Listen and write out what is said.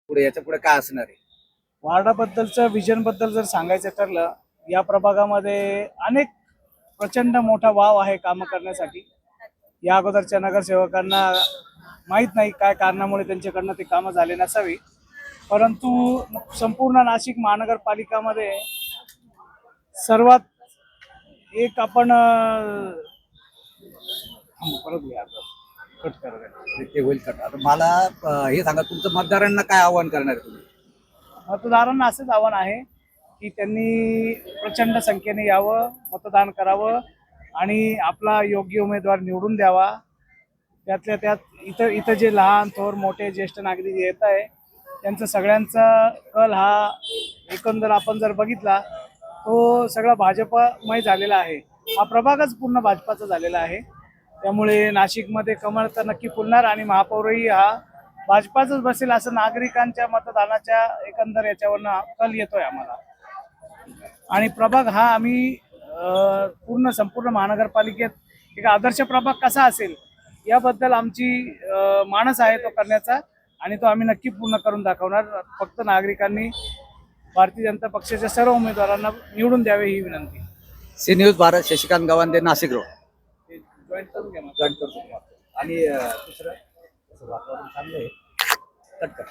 पुढे याच्या पुढे काय असणार आहे? वार्डाबद्दलचं विजन बद्दल जर सांगायचं ठरलं, या प्रभागामध्ये अनेक प्रचंड मोठा वाव आहे कामं करण्यासाठी. या अगोदरच्या नगरसेवकांना माहीत नाही काय कारणामुळे त्यांच्याकडनं ते कामं झाले नसावी, परंतु संपूर्ण नाशिक महानगरपालिकामध्ये सर्वात एक आपण परत घ्या कट करा. ते होईल का? आता मला हे सांगा, तुमचं मतदारांना काय आवाहन करणार आहे तुम्ही? मतदारांना असंच आव्हान आहे की त्यांनी प्रचंड संख्येने यावं, मतदान करावं आणि आपला योग्य उमेदवार निवडून द्यावा. त्यातल्या त्यात इथं इथं जे लहान थोर मोठे ज्येष्ठ नागरिक येत आहे त्यांचं सगळ्यांचा कल हा एकंदर आपण जर बघितला तो सगळा भाजपमय झालेला आहे. हा प्रभागच पूर्ण भाजपाचा झालेला आहे. त्यामुळे नाशिकमध्ये कमळ तर नक्की फुलणार आणि महापौरही हा भाजपाचाच बसेल असं नागरिकांच्या मतदानाच्या एकंदर याच्यावरनं कल येतोय आम्हाला. आणि प्रभाग हा आम्ही पूर्ण संपूर्ण महानगरपालिकेत एक आदर्श प्रभाग कसा असेल याबद्दल आमची मानस आहे तो करण्याचा आणि तो आम्ही नक्की पूर्ण करून दाखवणार. फक्त नागरिकांनी भारतीय जनता पक्षाच्या सर्व उमेदवारांना निवडून द्यावे ही विनंती. C news Bharat, Shashikant Gawande, Nashik road. Join करून घ्या. जॉईन करतो. आणि दुसरं वातावरण चांगलं आहे. कट कर.